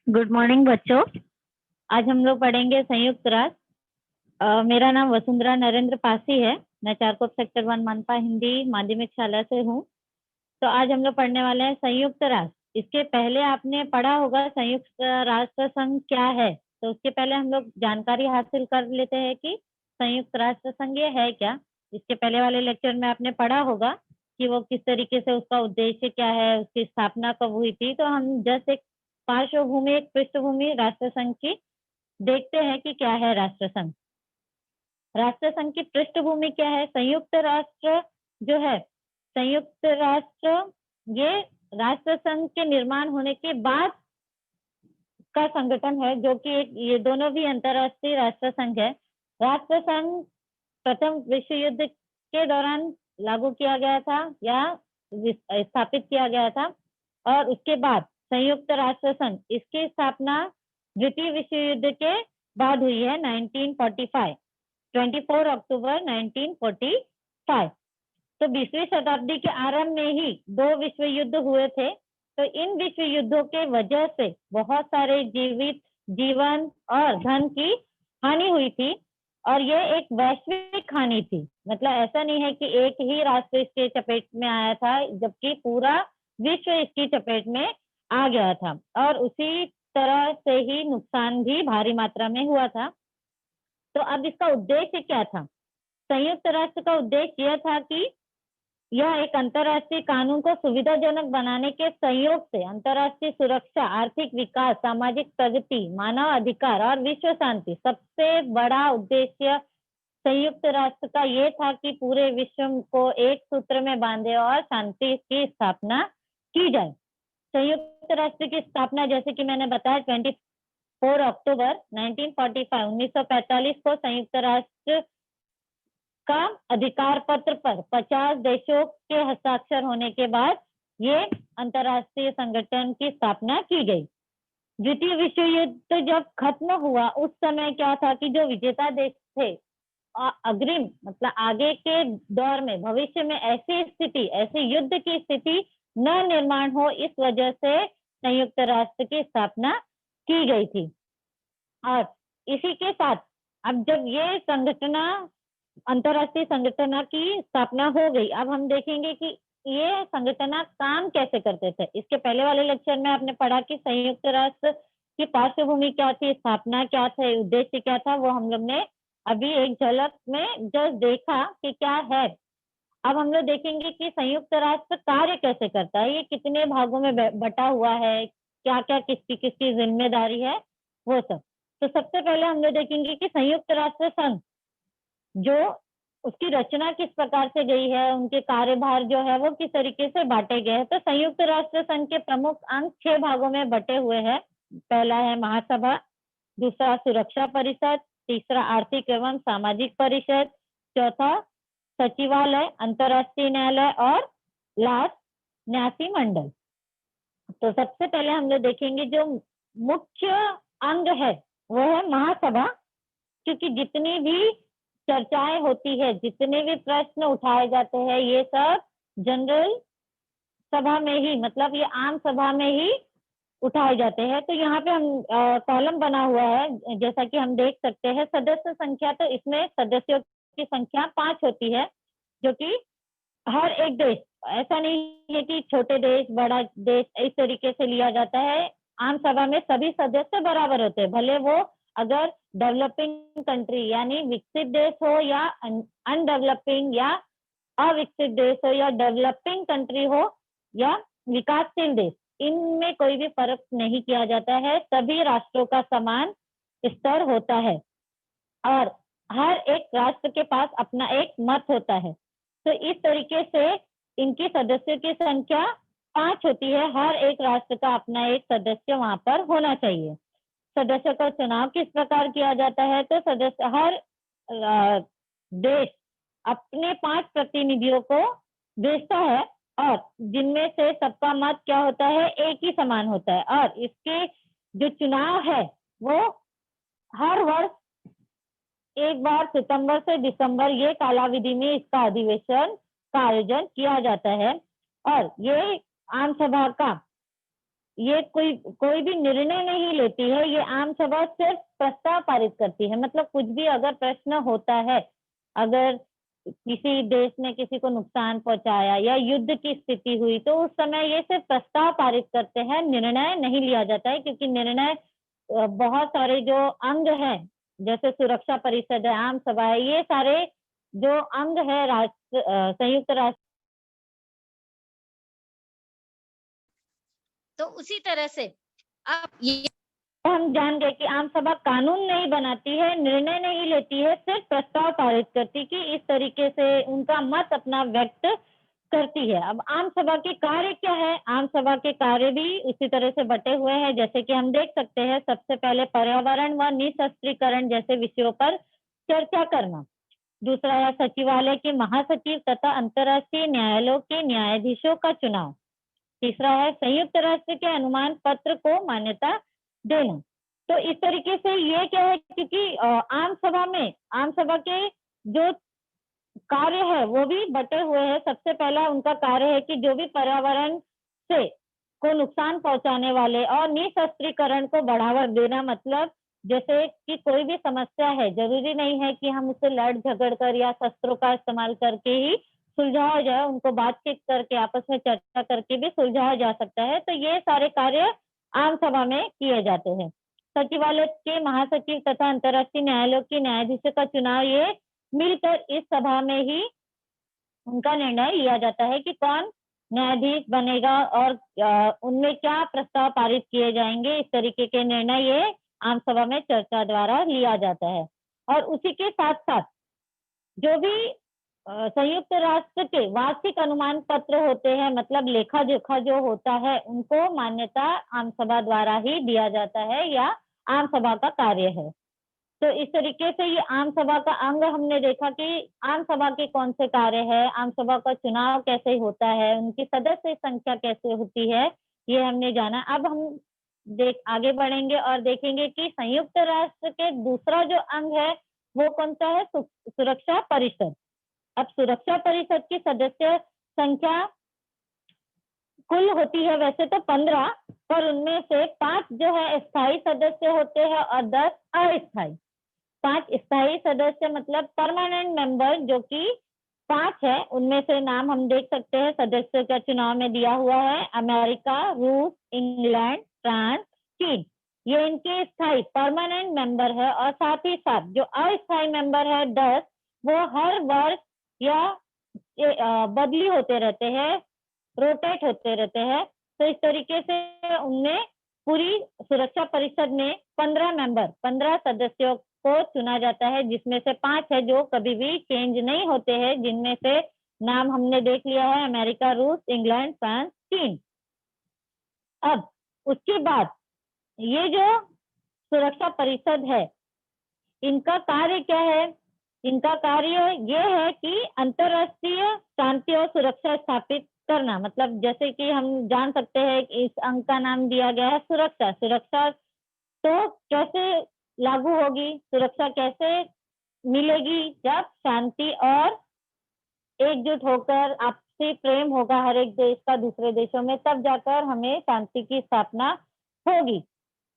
Good morning बच्चों। आज हम लोग पढ़ेंगे संयुक्त राष्ट्र। मेरा नाम वसुंधरा नरेंद्र पासी है। मैं चारकोप सेक्टर 1 मनपा हिंदी माध्यमिक शाला से हूँ। तो आज हम लोग पढ़ने वाले हैं संयुक्त राष्ट्र। इसके पहले आपने पढ़ा होगा संयुक्त राष्ट्र संघ क्या है। तो उसके पहले हम लोग जानकारी हासिल कर लेते हैं कि संयुक्त राष्ट्र संघ ये है क्या। इसके पहले वाले लेक्चर में आपने पढ़ा होगा कि वो किस तरीके से, उसका उद्देश्य क्या है, उसकी स्थापना कब हुई थी। तो हम जस्ट एक पार्श्वभूमि, एक पृष्ठभूमि राष्ट्र संघ की देखते हैं कि क्या है राष्ट्र संघ। राष्ट्र संघ की पृष्ठभूमि क्या है। संयुक्त राष्ट्र जो है, संयुक्त राष्ट्र ये राष्ट्र संघ के निर्माण होने के बाद का संगठन है, जो कि एक, ये दोनों भी अंतरराष्ट्रीय राष्ट्र संघ है। राष्ट्र संघ प्रथम विश्व युद्ध के दौरान लागू किया गया था या स्थापित किया गया था, और उसके बाद संयुक्त राष्ट्र संघ, इसकी स्थापना द्वितीय विश्व युद्ध के बाद हुई है 1945, 24 अक्टूबर 1945। तो 20वीं शताब्दी के आरंभ में ही 2 विश्व युद्ध हुए थे। तो इन विश्व युद्धों के वजह से बहुत सारे जीवन और धन की हानि हुई थी, और ये एक वैश्विक हानि थी। मतलब ऐसा नहीं है कि एक ही राष्ट्र इसके चपेट में आया था, जबकि पूरा विश्व इसकी चपेट में आ गया था, और उसी तरह से ही नुकसान भी भारी मात्रा में हुआ था। तो अब इसका उद्देश्य क्या था। संयुक्त राष्ट्र का उद्देश्य यह था कि यह एक अंतर्राष्ट्रीय कानून को सुविधाजनक बनाने के सहयोग से अंतर्राष्ट्रीय सुरक्षा, आर्थिक विकास, सामाजिक प्रगति, मानव अधिकार और विश्व शांति, सबसे बड़ा उद्देश्य संयुक्त राष्ट्र का ये था कि पूरे विश्व को एक सूत्र में बांधे और शांति की स्थापना की जाए। संयुक्त राष्ट्र की स्थापना, जैसे कि मैंने बताया, 24 अक्टूबर 1945 को संयुक्त राष्ट्र का अधिकार पत्र पर 50 देशों के हस्ताक्षर होने के बाद ये अंतरराष्ट्रीय संगठन की स्थापना की गई। द्वितीय विश्व युद्ध जब खत्म हुआ, उस समय क्या था कि जो विजेता देश थे, अग्रिम मतलब आगे के दौर में, भविष्य में ऐसी स्थिति, ऐसी युद्ध की स्थिति न निर्माण हो, इस वजह से संयुक्त राष्ट्र की स्थापना की गई थी। और इसी के साथ अब जब ये संगठना, अंतरराष्ट्रीय संगठन की स्थापना हो गई, अब हम देखेंगे कि ये संगठन काम कैसे करते थे। इसके पहले वाले लेक्चर में आपने पढ़ा कि संयुक्त राष्ट्र की पार्श्वभूमि क्या थी, स्थापना क्या था, उद्देश्य क्या था, वो हम लोग ने अभी एक झलक में जस्ट देखा कि क्या है। अब हम लोग देखेंगे कि संयुक्त राष्ट्र कार्य कैसे करता है, ये कितने भागों में बटा हुआ है, क्या क्या किसकी किसकी जिम्मेदारी है, वो सब। तो सबसे पहले हम लोग देखेंगे कि संयुक्त राष्ट्र संघ जो, उसकी रचना किस प्रकार से गई है, उनके कार्यभार जो है वो किस तरीके से बांटे गए हैं। तो संयुक्त राष्ट्र संघ के प्रमुख अंग 6 भागों में बटे हुए हैं। पहला है महासभा, दूसरा सुरक्षा परिषद, तीसरा आर्थिक एवं सामाजिक परिषद, चौथा सचिवालय, अंतरराष्ट्रीय न्यायालय, और लास्ट न्यासी मंडल। तो सबसे पहले हम लोग देखेंगे जो मुख्य अंग है वो है महासभा, क्योंकि जितनी भी चर्चाएं होती है, जितने भी प्रश्न उठाए जाते हैं, ये सब जनरल सभा में ही, मतलब ये आम सभा में ही उठाए जाते हैं। तो यहाँ पे हम कॉलम बना हुआ है, जैसा कि हम देख सकते हैं सदस्य संख्या। तो इसमें सदस्यों की संख्या 5 होती है, जो कि हर एक देश, ऐसा नहीं है कि छोटे देश बड़ा देश, इस तरीके से लिया जाता है। आम सभा में सभी सदस्य बराबर होते हैं, भले वो अगर डेवलपिंग कंट्री यानी विकसित देश हो, या अनडेवलपिंग या अविकसित देश हो, या डेवलपिंग कंट्री हो, या विकासशील देश, इनमें कोई भी फर्क नहीं किया जाता है। सभी राष्ट्रों का समान स्तर होता है, और हर एक राष्ट्र के पास अपना एक मत होता है। तो इस तरीके से इनकी सदस्यों की संख्या 5 होती है। हर एक राष्ट्र का अपना एक सदस्य वहां पर होना चाहिए। सदस्य का चुनाव किस प्रकार किया जाता है। तो सदस्य, हर देश अपने 5 प्रतिनिधियों को भेजता है, और जिनमें से सबका मत क्या होता है, एक ही समान होता है। और इसके जो चुनाव है वो हर वर्ष एक बार सितंबर से दिसंबर, ये कालावधि में इसका अधिवेशन का आयोजन किया जाता है। और ये आम सभा का ये कोई भी निर्णय नहीं लेती है, ये आम सभा सिर्फ प्रस्ताव पारित करती है। मतलब कुछ भी अगर प्रश्न होता है, अगर किसी देश ने किसी को नुकसान पहुंचाया या युद्ध की स्थिति हुई, तो उस समय ये सिर्फ प्रस्ताव पारित करते हैं, निर्णय नहीं लिया जाता है, क्योंकि निर्णय बहुत सारे जो अंग हैं, जैसे सुरक्षा परिषद है, आम सभा है, ये सारे जो अंग है संयुक्त राष्ट्र। तो उसी तरह से आप ये हम जान गए कि आम सभा कानून नहीं बनाती है, निर्णय नहीं लेती है, सिर्फ प्रस्ताव पारित करती कि इस तरीके से उनका मत अपना व्यक्त करती है। अब आम सभा के कार्य क्या है? आम सभा के कार्य भी उसी तरह से बटे हुए हैं, जैसे कि हम देख सकते हैं। सबसे पहले पर्यावरण व निशस्त्रीकरण जैसे विषयों पर चर्चा करना। दूसरा है सचिवालय के महासचिव तथा अंतर्राष्ट्रीय न्यायालयों के न्यायाधीशों का चुनाव। तीसरा है संयुक्त राष्ट्र के अनुमान पत्र को मान्यता देना। तो इस तरीके से ये क्या है, क्योंकि आम सभा के जो कार्य है वो भी बटे हुए हैं। सबसे पहला उनका कार्य है कि जो भी पर्यावरण से को नुकसान पहुंचाने वाले और निशस्त्रीकरण को बढ़ावा देना, मतलब जैसे कि कोई भी समस्या है, जरूरी नहीं है कि हम उससे लड़ झगड़ कर या शस्त्रों का इस्तेमाल करके ही सुलझाया जाए, उनको बातचीत करके आपस में चर्चा करके भी सुलझाया जा सकता है। तो ये सारे कार्य आम सभा में किए जाते हैं। सचिवालय के महासचिव तथा अंतर्राष्ट्रीय न्यायालयों के न्यायाधीशों का चुनाव, ये मिलकर इस सभा में ही उनका निर्णय लिया जाता है कि कौन न्यायाधीश बनेगा और उनमें क्या प्रस्ताव पारित किए जाएंगे। इस तरीके के निर्णय ये आम सभा में चर्चा द्वारा लिया जाता है। और उसी के साथ साथ जो भी संयुक्त राष्ट्र के वार्षिक अनुमान पत्र होते हैं, मतलब लेखा जोखा जो होता है, उनको मान्यता आम सभा द्वारा ही दिया जाता है या आम सभा का कार्य है। तो इस तरीके से ये आम सभा का अंग हमने देखा कि आम सभा के कौन से कार्य है, आम सभा का चुनाव कैसे होता है, उनकी सदस्य संख्या कैसे होती है, ये हमने जाना। अब हम आगे बढ़ेंगे और देखेंगे कि संयुक्त राष्ट्र के दूसरा जो अंग है वो कौन सा है, सुरक्षा परिषद। अब सुरक्षा परिषद की सदस्य संख्या कुल होती है वैसे तो 15, पर उनमें से 5 जो है स्थायी सदस्य होते हैं और 10 अस्थायी। 5 स्थायी सदस्य मतलब परमानेंट मेंबर जो कि 5 है, उनमें से नाम हम देख सकते हैं। सदस्य का चुनाव में दिया हुआ है अमेरिका, रूस, इंग्लैंड, फ्रांस, चीन, ये इनके स्थायी परमानेंट मेंबर है। और साथ ही साथ जो अस्थायी मेंबर है 10, वो हर वर्ष या बदली होते रहते हैं, रोटेट होते रहते हैं। तो इस तरीके से उनमें पूरी सुरक्षा परिषद में 15 सदस्यों को चुना जाता है, जिसमें से 5 है जो कभी भी चेंज नहीं होते हैं, जिनमें से नाम हमने देख लिया है अमेरिका, रूस, इंग्लैंड, फ्रांस, चीन। अब उसके बाद ये जो सुरक्षा परिषद है, इनका कार्य क्या है? इनका कार्य ये है कि अंतरराष्ट्रीय शांति और सुरक्षा स्थापित करना। मतलब जैसे कि हम जान सकते हैं कि इस अंग का नाम दिया गया है सुरक्षा। सुरक्षा तो कैसे लागू होगी, सुरक्षा कैसे मिलेगी? जब शांति और एकजुट होकर आपसी प्रेम होगा हर एक देश का दूसरे देशों में, तब जाकर हमें शांति की स्थापना होगी।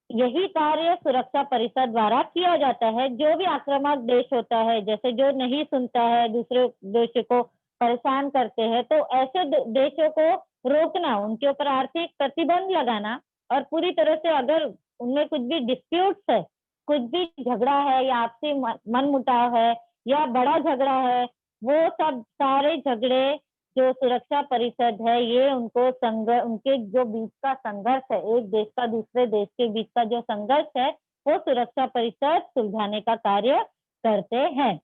यही कार्य सुरक्षा परिषद द्वारा किया जाता है। जो भी आक्रामक देश होता है, जैसे जो नहीं सुनता है, दूसरे देश को परेशान करते हैं, तो ऐसे देशों को रोकना, उनके ऊपर आर्थिक प्रतिबंध लगाना, और पूरी तरह से अगर उनमें कुछ भी डिस्प्यूट्स है, कुछ भी झगड़ा है या आपसी मनमुटाव है या बड़ा झगड़ा है, वो सब सारे झगड़े जो सुरक्षा परिषद है, ये उनको उनके जो बीच का संघर्ष है, एक देश का दूसरे देश के बीच का जो संघर्ष है, वो सुरक्षा परिषद सुलझाने का कार्य करते हैं।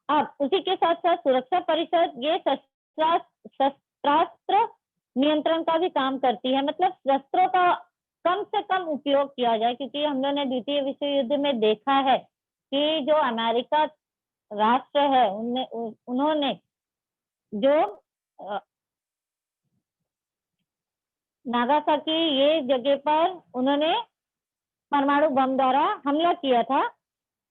अब उसी के साथ साथ सुरक्षा परिषद ये शस्त्रास्त्र नियंत्रण का भी काम करती है। मतलब शस्त्रों का कम से कम उपयोग किया जाए, क्योंकि हम लोगों ने द्वितीय विश्व युद्ध में देखा है कि जो अमेरिका राष्ट्र है, उन्होंने जो नागासाकी ये जगह पर उन्होंने परमाणु बम द्वारा हमला किया था,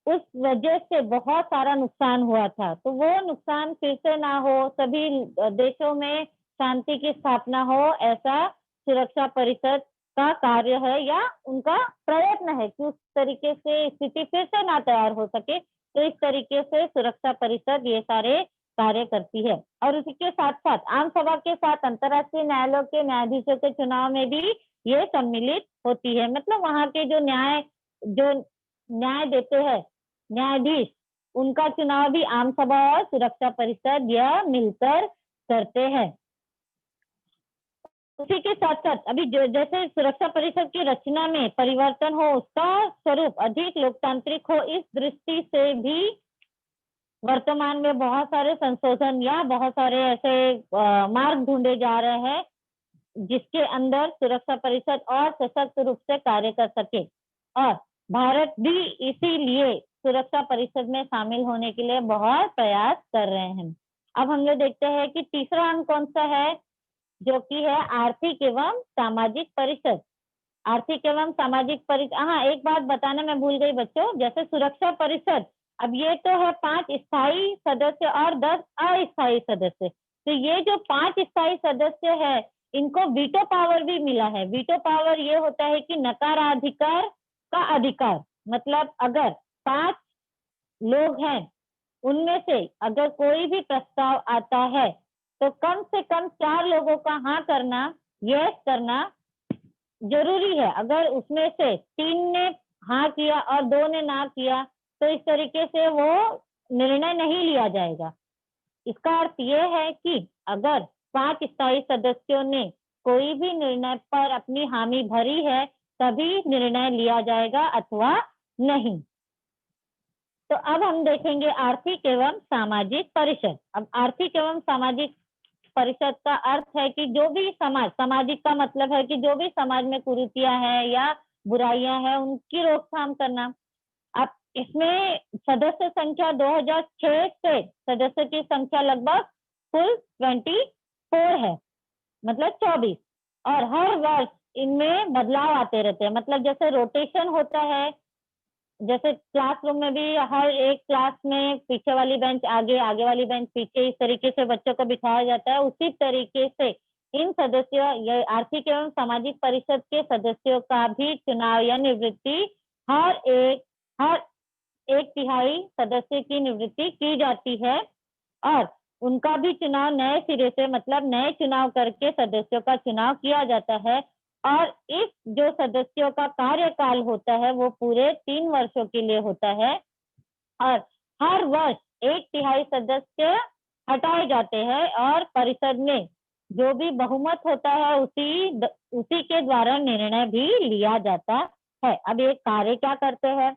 उस वजह से बहुत सारा नुकसान हुआ था। तो वो नुकसान फिर से ना हो, सभी देशों में शांति की स्थापना हो, ऐसा सुरक्षा परिषद का कार्य है या उनका प्रयत्न है कि उस तरीके से स्थिति फिर से ना तैयार हो सके। तो इस तरीके से सुरक्षा परिषद ये सारे कार्य करती है। और उसी के साथ साथ आम सभा के साथ अंतर्राष्ट्रीय न्यायालयों के न्यायाधीशों के चुनाव में भी ये सम्मिलित होती है। मतलब वहां के जो न्याय देते हैं न्यायाधीश, उनका चुनाव भी आम सभा और सुरक्षा परिषद यह मिलकर करते हैं। उसी के साथ साथ अभी जैसे सुरक्षा परिषद की रचना में परिवर्तन हो, उसका स्वरूप अधिक लोकतांत्रिक हो, इस दृष्टि से भी वर्तमान में बहुत सारे संशोधन या बहुत सारे ऐसे मार्ग ढूंढे जा रहे हैं जिसके अंदर सुरक्षा परिषद और सशक्त रूप से कार्य कर सके। और भारत भी इसीलिए सुरक्षा परिषद में शामिल होने के लिए बहुत प्रयास कर रहे हैं। अब हम लोग देखते हैं कि तीसरा अंग कौन सा है, जो कि है आर्थिक एवं सामाजिक परिषद। आर्थिक एवं सामाजिक परिषद, हाँ एक बात बताना मैं भूल गई बच्चों, जैसे सुरक्षा परिषद अब ये तो है 5 स्थायी सदस्य और 10 अस्थायी सदस्य। तो ये जो 5 स्थायी सदस्य है इनको वीटो पावर भी मिला है। वीटो पावर ये होता है कि नकाराधिकार का अधिकार, मतलब अगर 5 लोग हैं उनमें से अगर कोई भी प्रस्ताव आता है तो कम से कम 4 लोगों का हाँ करना, यस करना जरूरी है। अगर उसमें से 3 ने हाँ किया और 2 ने ना किया तो इस तरीके से वो निर्णय नहीं लिया जाएगा। इसका अर्थ ये है कि अगर 5 स्थायी सदस्यों ने कोई भी निर्णय पर अपनी हामी भरी है तभी निर्णय लिया जाएगा अथवा नहीं। तो अब हम देखेंगे आर्थिक एवं सामाजिक परिषद। अब आर्थिक एवं सामाजिक परिषद का अर्थ है कि जो भी सामाजिक का मतलब है कि जो भी समाज में कुरीतियां हैं या बुराइयां हैं उनकी रोकथाम करना। अब इसमें सदस्य संख्या 2006 से सदस्य की संख्या लगभग कुल 24 है, मतलब 24। और हर वर्ष इनमें बदलाव आते रहते हैं, मतलब जैसे रोटेशन होता है, जैसे क्लासरूम में भी हर एक क्लास में पीछे वाली बेंच आगे, आगे वाली बेंच पीछे, इस तरीके से बच्चों को बिठाया जाता है। उसी तरीके से इन सदस्यों या आर्थिक एवं सामाजिक परिषद के सदस्यों का भी चुनाव या निवृत्ति हर एक तिहाई सदस्य की निवृत्ति की जाती है और उनका भी चुनाव नए सिरे से, मतलब नए चुनाव करके सदस्यों का चुनाव किया जाता है। और इस जो सदस्यों का कार्यकाल होता है वो पूरे 3 वर्षों के लिए होता है और हर वर्ष 1/3 सदस्य हटाए जाते हैं और परिषद में जो भी बहुमत होता है उसी के द्वारा निर्णय भी लिया जाता है। अब ये कार्य क्या करते हैं?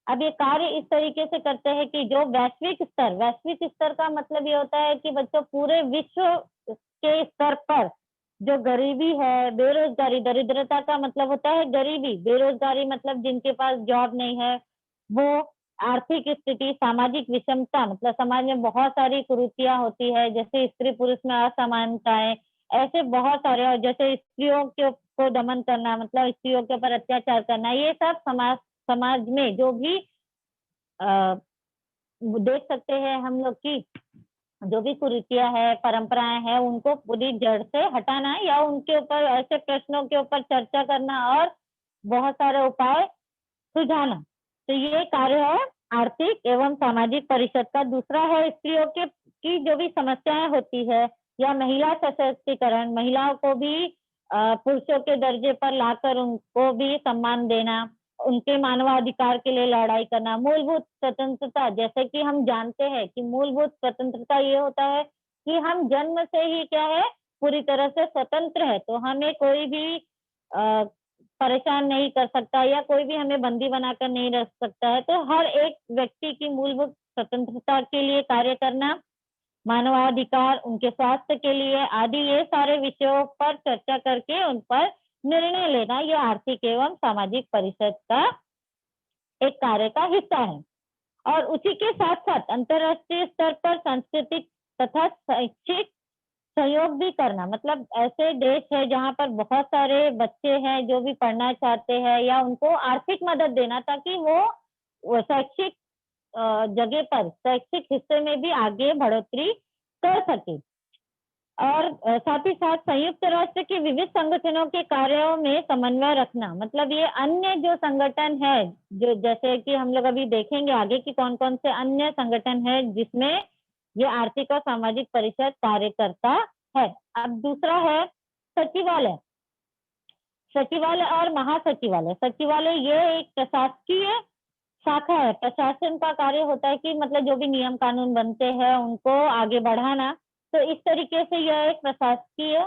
अब ये कार्य इस तरीके से करते हैं कि जो वैश्विक स्तर का मतलब ये होता है कि बच्चों पूरे विश्व के स्तर पर जो गरीबी है, बेरोजगारी, दरिद्रता का मतलब होता है गरीबी, बेरोजगारी मतलब जिनके पास जॉब नहीं है, वो आर्थिक स्थिति, सामाजिक विषमता, मतलब समाज में बहुत सारी कुरीतियां होती है, जैसे स्त्री पुरुष में असमानताएं, ऐसे बहुत सारे, और जैसे स्त्रियों को दमन करना, मतलब स्त्रियों के ऊपर अत्याचार करना, ये सब समाज में जो भी देख सकते हैं हम लोग की जो भी कुरीतियां है, परंपराएं हैं, उनको पूरी जड़ से हटाना या उनके ऊपर ऐसे प्रश्नों के ऊपर चर्चा करना और बहुत सारे उपाय सुझाना। तो ये कार्य है आर्थिक एवं सामाजिक परिषद का। दूसरा है स्त्रियों की जो भी समस्याएं होती है या महिला सशक्तिकरण, महिलाओं को भी पुरुषों के दर्जे पर लाकर उनको भी सम्मान देना, उनके मानवाधिकार के लिए लड़ाई करना, मूलभूत स्वतंत्रता, जैसे कि हम जानते हैं कि मूलभूत स्वतंत्रता ये होता है कि हम जन्म से ही क्या है, पूरी तरह से स्वतंत्र है, तो हमें कोई भी परेशान नहीं कर सकता या कोई भी हमें बंदी बनाकर नहीं रख सकता है। तो हर एक व्यक्ति की मूलभूत स्वतंत्रता के लिए कार्य करना, मानवाधिकार, उनके स्वास्थ्य के लिए आदि, ये सारे विषयों पर चर्चा करके उन पर निर्णय लेना, ये आर्थिक एवं सामाजिक परिषद का एक कार्य का हिस्सा है। और उसी के साथ साथ अंतर्राष्ट्रीय स्तर पर सांस्कृतिक तथा शैक्षिक सहयोग भी करना, मतलब ऐसे देश है जहाँ पर बहुत सारे बच्चे हैं जो भी पढ़ना चाहते हैं या उनको आर्थिक मदद देना ताकि वो शैक्षिक जगह पर, शैक्षिक हिस्से में भी आगे बढ़ोतरी कर सके। और साथ ही साथ संयुक्त राष्ट्र के विविध संगठनों के कार्यों में समन्वय रखना, मतलब ये अन्य जो संगठन है, जो जैसे कि हम लोग अभी देखेंगे आगे कि कौन कौन से अन्य संगठन है जिसमें ये आर्थिक और सामाजिक परिषद कार्य करता है। अब दूसरा है सचिवालय। सचिवालय और महासचिवालय। सचिवालय ये एक प्रशासकीय शाखा है। प्रशासन का कार्य होता है कि मतलब जो भी नियम कानून बनते हैं उनको आगे बढ़ाना। तो इस तरीके से यह एक प्रशासकीय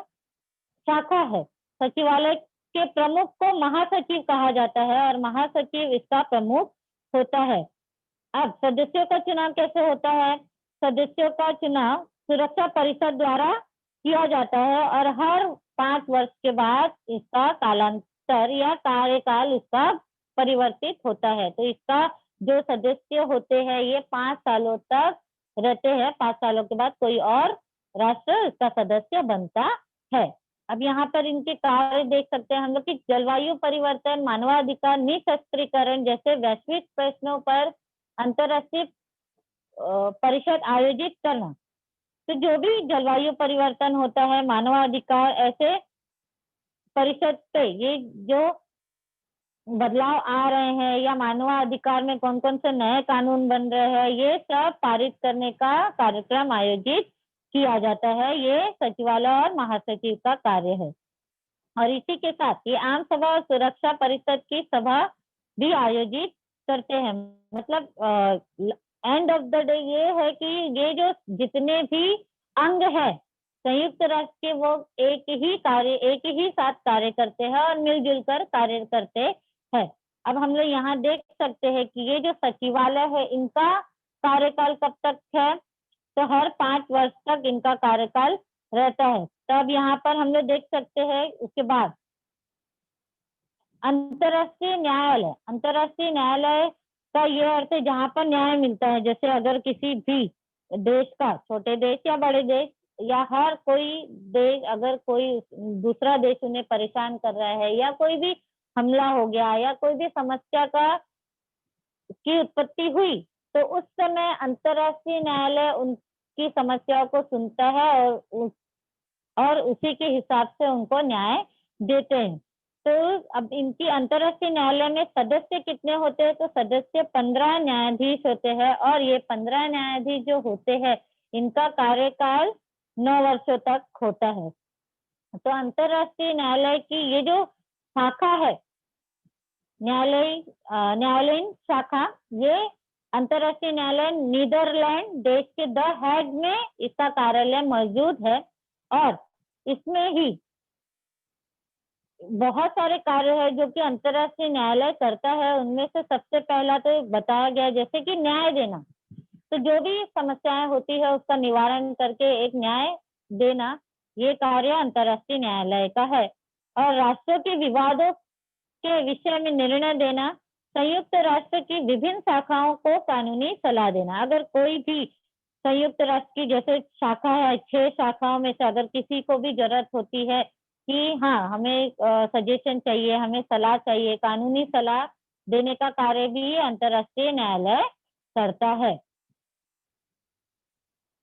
शाखा है। सचिवालय के प्रमुख को महासचिव कहा जाता है और महासचिव इसका प्रमुख होता है। अब सदस्यों का चुनाव कैसे होता है? सदस्यों का चुनाव सुरक्षा परिषद द्वारा किया जाता है और हर 5 वर्ष के बाद इसका कालांतर या कार्यकाल इसका परिवर्तित होता है। तो इसका जो सदस्य होते हैं ये 5 सालों तक रहते हैं। 5 सालों के बाद कोई और राष्ट्र इसका सदस्य बनता है। अब यहाँ पर इनके कार्य देख सकते हैं हम लोग कि जलवायु परिवर्तन, मानवाधिकार, निशस्त्रीकरण जैसे वैश्विक प्रश्नों पर अंतर्राष्ट्रीय परिषद आयोजित करना। तो जो भी जलवायु परिवर्तन होता है, मानवाधिकार, ऐसे परिषद पे ये जो बदलाव आ रहे हैं या मानवाधिकार में कौन कौन से नए कानून बन रहे हैं, ये सब पारित करने का कार्यक्रम आयोजित किया जाता है। ये सचिवालय और महासचिव का कार्य है। और इसी के साथ ये आम सभा और सुरक्षा परिषद की सभा भी आयोजित करते हैं। मतलब एंड ऑफ द डे ये है कि ये जो जितने भी अंग है संयुक्त राष्ट्र के, वो एक ही साथ कार्य करते हैं और मिलजुल कर कार्य करते हैं। अब हम लोग यहाँ देख सकते हैं कि ये जो सचिवालय है इनका कार्यकाल कब तक है? तो हर 5 वर्ष तक इनका कार्यकाल रहता है। तो अब यहाँ पर हम लोग देख सकते हैं उसके बाद अंतर्राष्ट्रीय न्यायालय। अंतर्राष्ट्रीय न्यायालय का ये अर्थ है जहाँ पर न्याय मिलता है। जैसे अगर किसी भी देश का, छोटे देश या बड़े देश या हर कोई देश, अगर कोई दूसरा देश उन्हें परेशान कर रहा है या कोई भी हमला हो गया या कोई भी समस्या की उत्पत्ति हुई, तो उस समय अंतर्राष्ट्रीय न्यायालय उनकी समस्याओं को सुनता है और उसी के हिसाब से उनको न्याय देते हैं। तो अब इनकी अंतर्राष्ट्रीय न्यायालय में सदस्य कितने होते हैं? तो सदस्य 15 न्यायाधीश होते हैं और ये 15 न्यायाधीश जो होते हैं इनका कार्यकाल 9 वर्षों तक होता है। तो अंतर्राष्ट्रीय न्यायालय की ये जो शाखा है, न्यायालयीन शाखा, ये अंतर्राष्ट्रीय न्यायालय नीदरलैंड देश के द हेग में इसका कार्यालय मौजूद है और इसमें ही बहुत सारे कार्य है जो कि अंतर्राष्ट्रीय न्यायालय करता है। उनमें से सबसे पहला तो बताया गया जैसे कि न्याय देना। तो जो भी समस्याएं होती है उसका निवारण करके एक न्याय देना, ये कार्य अंतर्राष्ट्रीय न्यायालय का है। और राष्ट्रों के विवादों के विषय में निर्णय देना, संयुक्त राष्ट्र की विभिन्न शाखाओं को कानूनी सलाह देना। अगर कोई भी संयुक्त राष्ट्र की जैसे शाखा है, 6 शाखाओं में से अगर किसी को भी जरूरत होती है कि हाँ हमें सजेशन चाहिए, हमें सलाह चाहिए, कानूनी सलाह देने का कार्य भी अंतर्राष्ट्रीय न्यायालय करता है।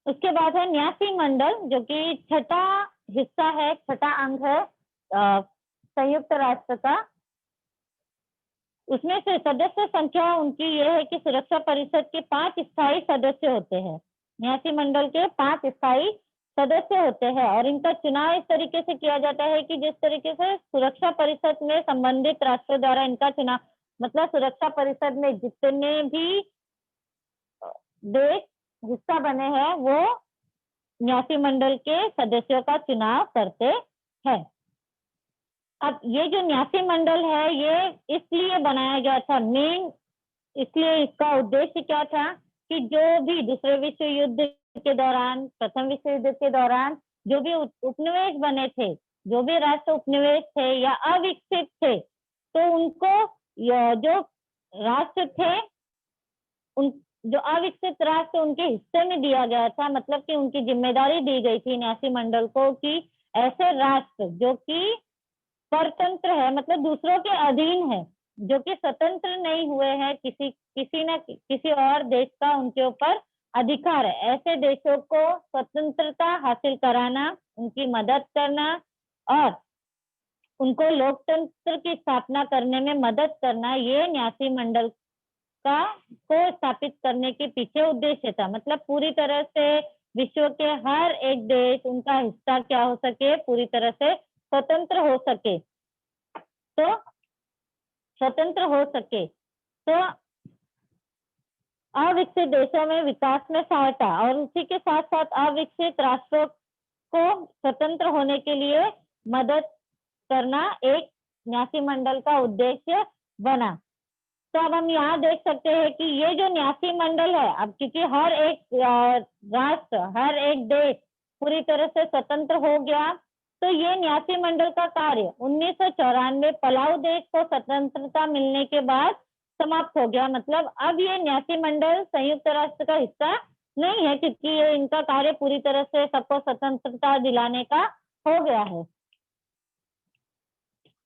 उसके बाद है न्यासी मंडल, जो कि छठा हिस्सा है, छठा अंग है संयुक्त राष्ट्र का। उसमें से सदस्य संख्या उनकी ये है कि सुरक्षा परिषद के 5 स्थायी सदस्य होते हैं। न्यासी मंडल के 5 स्थायी सदस्य होते हैं और इनका चुनाव इस तरीके से किया जाता है कि जिस तरीके से सुरक्षा परिषद में संबंधित राष्ट्र द्वारा इनका चुनाव, मतलब सुरक्षा परिषद में जितने भी देश हिस्सा बने हैं वो न्यासी मंडल के सदस्यों का चुनाव करते हैं। अब ये जो न्यासी मंडल है ये इसलिए बनाया गया था, मेन इसलिए इसका उद्देश्य क्या था कि जो भी दूसरे विश्व युद्ध के दौरान, प्रथम विश्व युद्ध के दौरान जो भी उपनिवेश बने थे, जो भी राष्ट्र उपनिवेश थे या अविकसित थे, तो उनको जो राष्ट्र थे, उन जो अविकसित राष्ट्र उनके हिस्से में दिया गया था, मतलब कि उनकी जिम्मेदारी दी गई थी न्यासी मंडल को कि ऐसे राष्ट्र जो कि परतंत्र है, मतलब दूसरों के अधीन है, जो कि स्वतंत्र नहीं हुए हैं, किसी और देश का उनके ऊपर अधिकार है। ऐसे देशों को स्वतंत्रता हासिल कराना, उनकी मदद करना और उनको लोकतंत्र की स्थापना करने में मदद करना, ये न्यासी मंडल का को स्थापित करने के पीछे उद्देश्य था। मतलब पूरी तरह से विश्व के हर एक देश उनका हिस्सा क्या हो सके, पूरी तरह से स्वतंत्र हो सके, तो स्वतंत्र हो सके, तो अविकसित देशों में विकास में सहायता और उसी के साथ साथ अविकसित राष्ट्रों को स्वतंत्र होने के लिए मदद करना एक न्यासी मंडल का उद्देश्य बना। तो अब हम यहाँ देख सकते हैं कि ये जो न्यासी मंडल है, अब क्योंकि हर एक राष्ट्र, हर एक देश पूरी तरह से स्वतंत्र हो गया, तो ये न्यासी मंडल का कार्य 1994 पलाऊ देश को स्वतंत्रता मिलने के बाद समाप्त हो गया। मतलब अब ये न्यासी मंडल संयुक्त राष्ट्र का हिस्सा नहीं है, क्योंकि ये इनका कार्य पूरी तरह से सबको स्वतंत्रता दिलाने का हो गया है।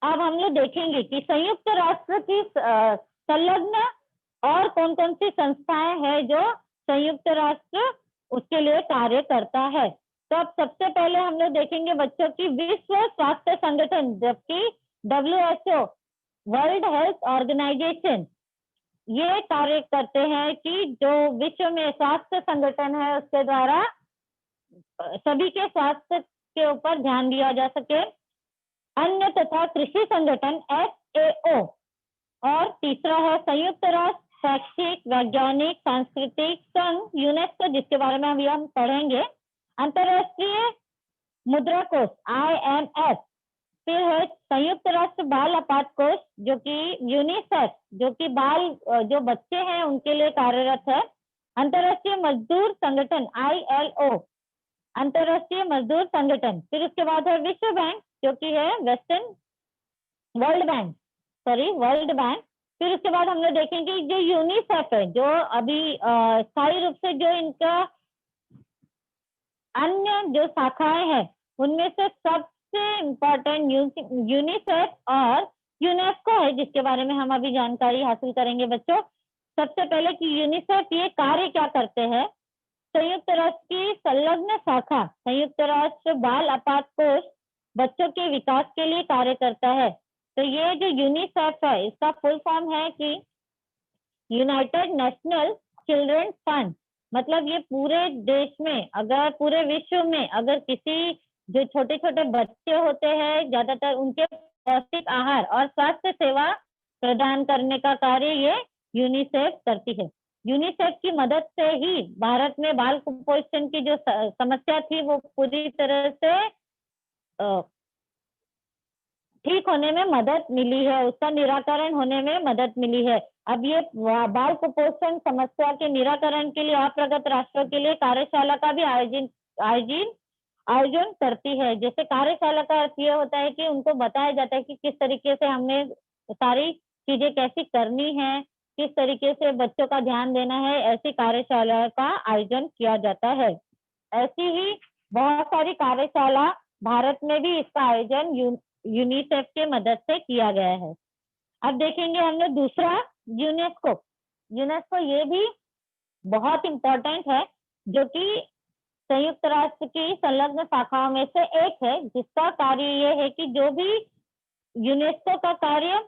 अब हम लोग देखेंगे कि संयुक्त राष्ट्र की संलग्न और कौन कौन सी संस्थाएं हैं जो संयुक्त राष्ट्र उसके लिए कार्य करता है। तो अब सबसे पहले हम लोग देखेंगे बच्चों की विश्व स्वास्थ्य संगठन, जबकि WHO वर्ल्ड हेल्थ ऑर्गेनाइजेशन ये कार्य करते हैं कि जो विश्व में स्वास्थ्य संगठन है उसके द्वारा सभी के स्वास्थ्य के ऊपर ध्यान दिया जा सके। अन्य तथा कृषि संगठन FAO, और तीसरा है संयुक्त राष्ट्र शैक्षिक वैज्ञानिक सांस्कृतिक संघ यूनेस्को, जिसके बारे में अभी हम पढ़ेंगे। अंतरराष्ट्रीय मुद्रा कोष IMF, फिर है संयुक्त राष्ट्र बाल आपात कोष जो कि यूनिसेफ, जो कि जो बच्चे हैं उनके लिए कार्यरत है। अंतरराष्ट्रीय मजदूर संगठन ILO, अंतरराष्ट्रीय मजदूर संगठन। फिर उसके बाद है विश्व बैंक जो कि है वर्ल्ड बैंक। फिर उसके बाद हम लोग देखेंगे जो यूनिसेफ है, जो अभी स्थायी रूप से जो इनका अन्य जो शाखाएं हैं उनमें से सबसे इम्पोर्टेंट यूनिसेफ और यूनेस्को है, जिसके बारे में हम अभी जानकारी हासिल करेंगे बच्चों। सबसे पहले कि यूनिसेफ ये कार्य क्या करते हैं। संयुक्त राष्ट्र की संलग्न शाखा संयुक्त राष्ट्र बाल आपात कोष बच्चों के विकास के लिए कार्य करता है। तो ये जो यूनिसेफ है इसका फुल फॉर्म है कि यूनाइटेड नेशनल चिल्ड्रन फंड। मतलब ये पूरे देश में, अगर पूरे विश्व में अगर किसी जो छोटे छोटे बच्चे होते हैं, ज्यादातर उनके पौष्टिक आहार और स्वास्थ्य सेवा प्रदान करने का कार्य ये यूनिसेफ करती है। यूनिसेफ की मदद से ही भारत में बाल कुपोषण की जो समस्या थी वो पूरी तरह से ठीक होने में मदद मिली है, उसका निराकरण होने में मदद मिली है। अब ये बाल कुपोषण समस्या के निराकरण के लिए अप्रगत राष्ट्रों के लिए कार्यशाला का भी आयोजन करती है। जैसे कार्यशाला का अर्थ ये होता है कि उनको बताया जाता है कि किस तरीके से हमें सारी चीजें कैसी करनी है, किस तरीके से बच्चों का ध्यान देना है, ऐसी कार्यशाला का आयोजन किया जाता है। ऐसी ही बहुत सारी कार्यशाला भारत में भी इसका आयोजन यूनिसेफ के मदद से किया गया है। अब देखेंगे हम लोग दूसरा यूनेस्को ये भी बहुत इम्पोर्टेंट है, जो कि संयुक्त राष्ट्र की संलग्न शाखाओं में से एक है, जिसका कार्य ये है कि जो भी यूनेस्को का कार्य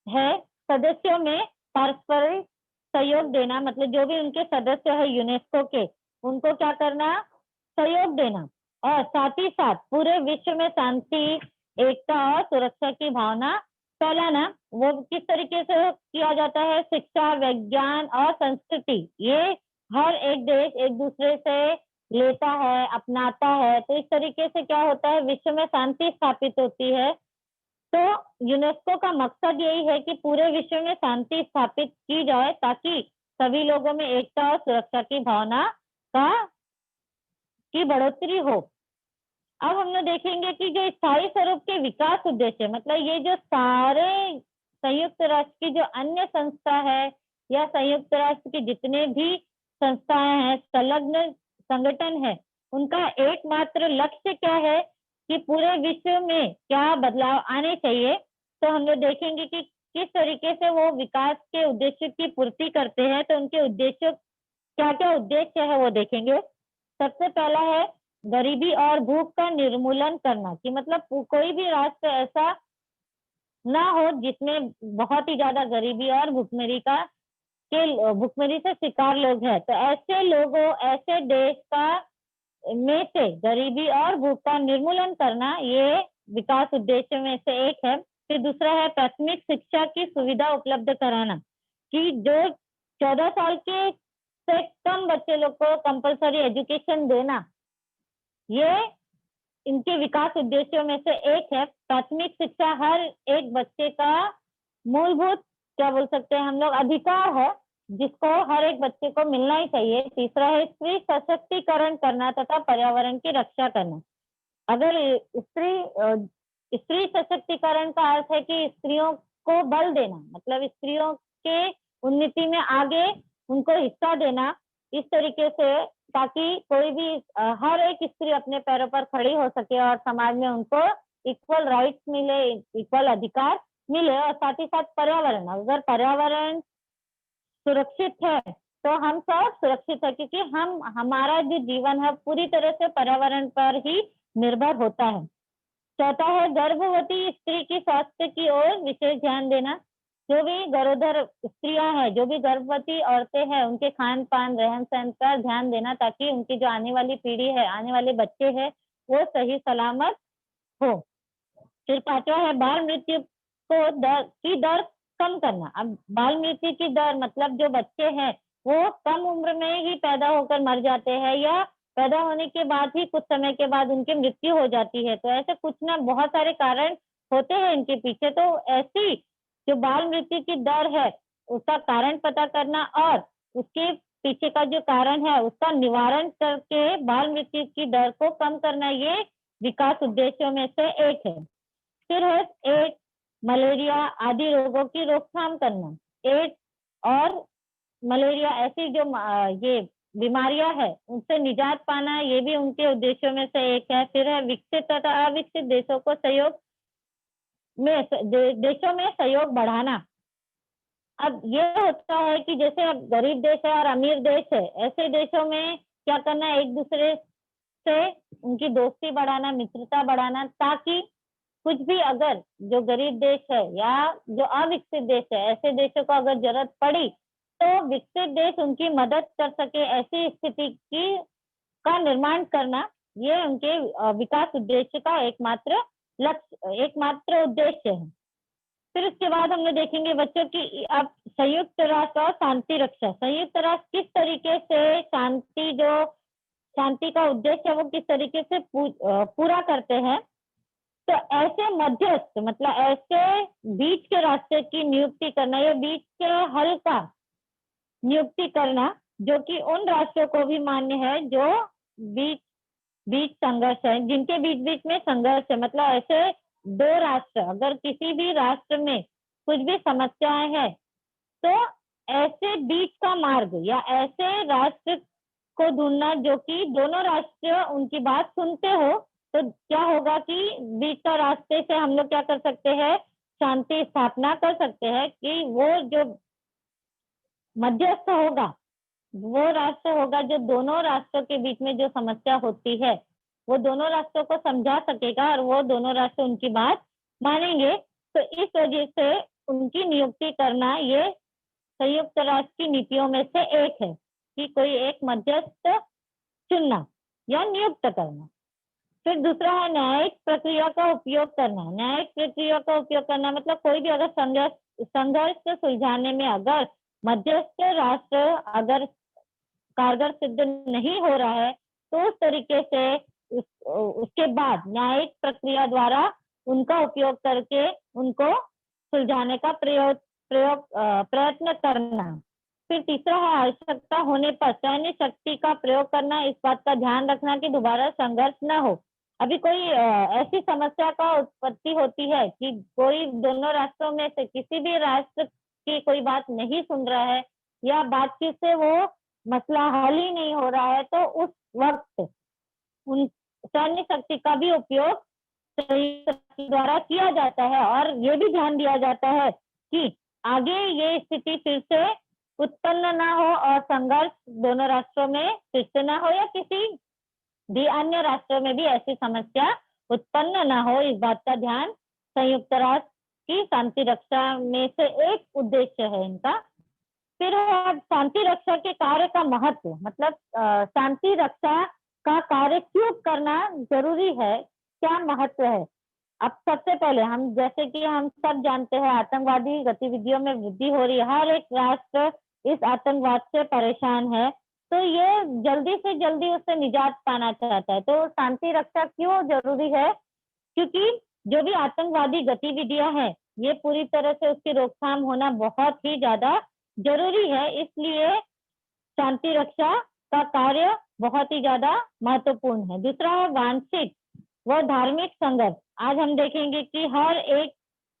है सदस्यों में पारस्परिक सहयोग देना। मतलब जो भी उनके सदस्य है यूनेस्को के, उनको क्या करना, सहयोग देना, और साथ ही साथ पूरे विश्व में शांति एकता और सुरक्षा की भावना फैलाना। वो किस तरीके से किया जाता है, शिक्षा विज्ञान और संस्कृति ये हर एक देश एक दूसरे से लेता है, अपनाता है। तो इस तरीके से क्या होता है, विश्व में शांति स्थापित होती है। तो यूनेस्को का मकसद यही है कि पूरे विश्व में शांति स्थापित की जाए, ताकि सभी लोगों में एकता और सुरक्षा की भावना की बढ़ोतरी हो। अब हम लोग देखेंगे कि जो स्थायी स्वरूप के विकास उद्देश्य, मतलब ये जो सारे संयुक्त राष्ट्र की जो अन्य संस्था है या संयुक्त राष्ट्र की जितने भी संस्थाएं हैं, संलग्न संगठन है, उनका एकमात्र लक्ष्य क्या है कि पूरे विश्व में क्या बदलाव आने चाहिए। तो हम लोग देखेंगे कि किस तरीके से वो विकास के उद्देश्य की पूर्ति करते हैं। तो उनके उद्देश्यों क्या क्या उद्देश्य है वो देखेंगे। सबसे पहला है गरीबी और भूख का निर्मूलन करना, कि मतलब कोई भी राष्ट्र ऐसा ना हो जिसमें बहुत ही ज्यादा गरीबी और भुखमरी से शिकार लोग हैं। तो ऐसे लोगों, ऐसे देश का में से गरीबी और भूख का निर्मूलन करना, ये विकास उद्देश्य में से एक है। फिर दूसरा है प्राथमिक शिक्षा की सुविधा उपलब्ध कराना, कि जो 14 साल के से कम बच्चे लोग को कंपलसरी एजुकेशन देना, ये इनके विकास उद्देश्यों में से एक है। प्राथमिक शिक्षा हर एक बच्चे का मूलभूत, क्या बोल सकते हैं हम लोग, अधिकार है, जिसको हर एक बच्चे को मिलना ही चाहिए। तीसरा है स्त्री सशक्तिकरण करना तथा पर्यावरण की रक्षा करना। अगर स्त्री सशक्तिकरण का अर्थ है कि स्त्रियों को बल देना, मतलब स्त्रियों के उन्नति में आगे उनको हिस्सा देना इस तरीके से, ताकि कोई भी हर एक स्त्री अपने पैरों पर खड़ी हो सके और समाज में उनको इक्वल राइट्स मिले, इक्वल अधिकार मिले। और साथ ही साथ पर्यावरण, अगर पर्यावरण सुरक्षित है तो हम सब सुरक्षित है, क्योंकि हमारा जो जीवन है पूरी तरह से पर्यावरण पर ही निर्भर होता है। चौथा है गर्भवती स्त्री की स्वास्थ्य की ओर विशेष ध्यान देना। जो भी गरोदर स्त्रियां हैं, जो भी गर्भवती औरतें हैं, उनके खान पान रहन सहन पर ध्यान देना, ताकि उनकी जो आने वाली पीढ़ी है, आने वाले बच्चे हैं, वो सही सलामत हो। फिर पांचवा है बाल मृत्यु की दर कम करना। अब बाल मृत्यु की दर मतलब जो बच्चे हैं वो कम उम्र में ही पैदा होकर मर जाते हैं, या पैदा होने के बाद ही कुछ समय के बाद उनकी मृत्यु हो जाती है। तो ऐसे कुछ ना बहुत सारे कारण होते हैं इनके पीछे। तो ऐसी जो बाल मृत्यु की दर है उसका कारण पता करना और उसके पीछे का जो कारण है उसका निवारण करके बाल मृत्यु की दर को कम करना, ये विकास उद्देश्यों में से एक है। फिर है एड्स, मलेरिया आदि रोगों की रोकथाम करना। एड्स और मलेरिया ऐसी जो ये बीमारियां है उनसे निजात पाना, ये भी उनके उद्देश्यों में से एक है। फिर है विकसित तथा अविकसित देशों को देशों में सहयोग बढ़ाना। अब ये होता है कि जैसे अब गरीब देश है और अमीर देश है, ऐसे देशों में क्या करना है, एक दूसरे से उनकी दोस्ती बढ़ाना, मित्रता बढ़ाना, ताकि कुछ भी अगर जो गरीब देश है या जो अविकसित देश है, ऐसे देशों को अगर जरूरत पड़ी तो विकसित देश उनकी मदद कर सके, ऐसी स्थिति की का निर्माण करना, ये उनके विकास उद्देश्य का एकमात्र उद्देश्य है। फिर उसके बाद हम लोग देखेंगे बच्चों की अब संयुक्त राष्ट्र और शांति रक्षा। संयुक्त राष्ट्र किस तरीके से शांति का उद्देश्य है वो किस तरीके से पूरा करते हैं। तो ऐसे मध्यस्थ, मतलब ऐसे बीच के रास्ते की नियुक्ति करना, या बीच के हल का नियुक्ति करना, जो कि उन राष्ट्रों को भी मान्य है जो बीच संघर्ष है, जिनके बीच में संघर्ष है। मतलब ऐसे दो राष्ट्र, अगर किसी भी राष्ट्र में कुछ भी समस्याएं हैं तो ऐसे बीच का मार्ग या ऐसे राष्ट्र को ढूंढना जो कि दोनों राष्ट्र उनकी बात सुनते हो। तो क्या होगा कि बीच का रास्ते से हम लोग क्या कर सकते हैं, शांति स्थापना कर सकते हैं, कि वो जो मध्यस्थ होगा वो राष्ट्र होगा जो दोनों राष्ट्रों के बीच में जो समस्या होती है वो दोनों राष्ट्रों को समझा सकेगा और वो दोनों राष्ट्र उनकी बात मानेंगे। तो इस वजह से उनकी नियुक्ति करना ये संयुक्त राष्ट्र की नीतियों में से एक है, कि कोई एक मध्यस्थ चुनना या नियुक्त करना। फिर दूसरा है न्यायिक प्रक्रिया का उपयोग करना। न्यायिक प्रक्रिया का उपयोग करना मतलब कोई भी अगर संघर्ष सुलझाने में अगर मध्यस्थ राष्ट्र अगर कारगर सिद्ध नहीं हो रहा है तो उस तरीके से उसके बाद न्यायिक प्रक्रिया द्वारा उनका उपयोग करके उनको सुलझाने का प्रयत्न करना। फिर तीसरा है आवश्यकता होने पर सैन्य शक्ति का प्रयोग करना। इस बात का ध्यान रखना कि दोबारा संघर्ष न हो। अभी कोई ऐसी समस्या का उत्पत्ति होती है कि कोई दोनों राष्ट्रों में से किसी भी राष्ट्र की कोई बात नहीं सुन रहा है या बातचीत से वो मसला हल ही नहीं हो रहा है, तो उस वक्त उन सैन्य शक्ति का भी उपयोग द्वारा किया जाता है। और ये भी ध्यान दिया जाता है कि आगे ये स्थिति फिर से उत्पन्न ना हो और संघर्ष दोनों राष्ट्रों में फिर से ना हो या किसी भी अन्य राष्ट्रों में भी ऐसी समस्या उत्पन्न ना हो, इस बात का ध्यान संयुक्त राष्ट्र की शांति रक्षा में से एक उद्देश्य है इनका। फिर है शांति रक्षा के कार्य का महत्व, मतलब शांति रक्षा का कार्य क्यों करना जरूरी है, क्या महत्व है। अब सबसे पहले हम, जैसे कि हम सब जानते हैं, आतंकवादी गतिविधियों में वृद्धि हो रही है, हर एक राष्ट्र इस आतंकवाद से परेशान है, तो ये जल्दी से जल्दी उससे निजात पाना चाहता है। तो शांति रक्षा क्यों जरूरी है, क्योंकि जो भी आतंकवादी गतिविधियां हैं ये पूरी तरह से उसकी रोकथाम होना बहुत ही ज्यादा जरूरी है, इसलिए शांति रक्षा का कार्य बहुत ही ज्यादा महत्वपूर्ण है। दूसरा है वांछित व धार्मिक संघर्ष। आज हम देखेंगे कि हर एक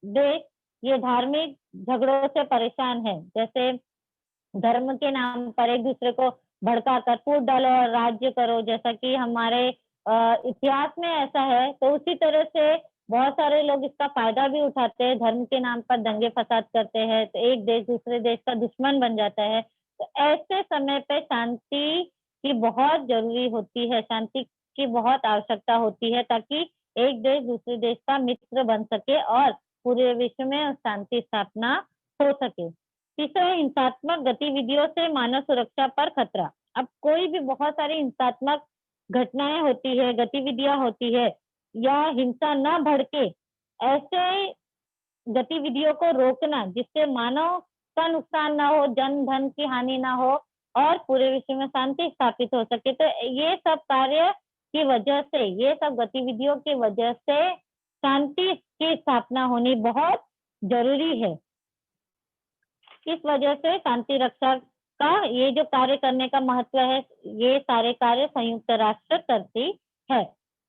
देश ये धार्मिक झगड़ों से परेशान है, जैसे धर्म के नाम पर एक दूसरे को भड़का कर फूट डालो और राज्य करो, जैसा कि हमारे इतिहास में ऐसा है। तो उसी तरह से बहुत सारे लोग इसका फायदा भी उठाते हैं, धर्म के नाम पर दंगे फसाद करते हैं, तो एक देश दूसरे देश का दुश्मन बन जाता है। तो ऐसे समय पे शांति की बहुत जरूरी होती है, शांति की बहुत आवश्यकता होती है, ताकि एक देश दूसरे देश का मित्र बन सके और पूरे विश्व में शांति स्थापना हो सके। तीसरा, हिंसात्मक गतिविधियों से मानव सुरक्षा पर खतरा। अब कोई भी बहुत सारी हिंसात्मक घटनाएं होती है, गतिविधियां होती है, या हिंसा न भड़के, ऐसे गतिविधियों को रोकना जिससे मानव का नुकसान ना हो, जन धन की हानि ना हो और पूरे विश्व में शांति स्थापित हो सके। तो ये सब कार्य की वजह से, ये सब गतिविधियों की वजह से शांति की स्थापना होनी बहुत जरूरी है। इस वजह से शांति रक्षा का ये जो कार्य करने का महत्व है, ये सारे कार्य संयुक्त राष्ट्र करती है।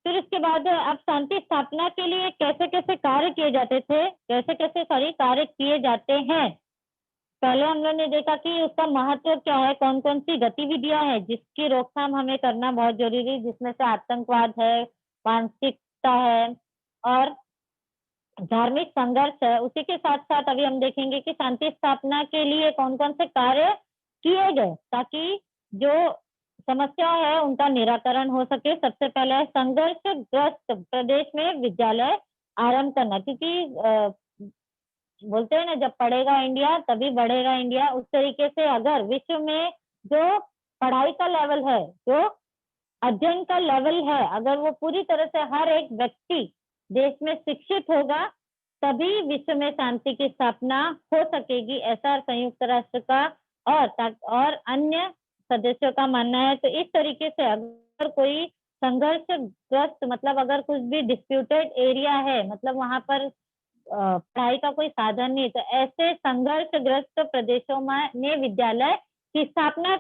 फिर इसके बाद अब शांति स्थापना के लिए कैसे कैसे कार्य किए जाते थे, कैसे कैसे सारे कार्य किए जाते हैं। पहले हम लोग ने देखा कि उसका महत्व क्या है, कौन कौन सी गतिविधियां हैं जिसकी रोकथाम हमें करना बहुत जरूरी है, जिसमें से आतंकवाद है, मानसिकता है और धार्मिक संघर्ष है। उसी के साथ साथ अभी हम देखेंगे कि शांति स्थापना के लिए कौन कौन से कार्य किए गए ताकि जो समस्या है उनका निराकरण हो सके। सबसे पहले है संघर्षग्रस्त प्रदेश में विद्यालय आरंभ करना, क्योंकि बोलते हैं ना, जब पढ़ेगा इंडिया तभी बढ़ेगा इंडिया। उस तरीके से अगर विश्व में जो पढ़ाई का लेवल है, जो अध्ययन का लेवल है, अगर वो पूरी तरह से हर एक व्यक्ति देश में शिक्षित होगा, तभी विश्व में शांति की स्थापना हो सकेगी, ऐसा संयुक्त राष्ट्र का और अन्य सदस्यों का मानना है। तो इस तरीके से अगर कोई संघर्षग्रस्त, मतलब अगर कुछ भी डिस्प्यूटेड एरिया है, मतलब वहां पर पढ़ाई का कोई साधन नहीं, तो ऐसे संघर्षग्रस्त प्रदेशों में विद्यालय की स्थापना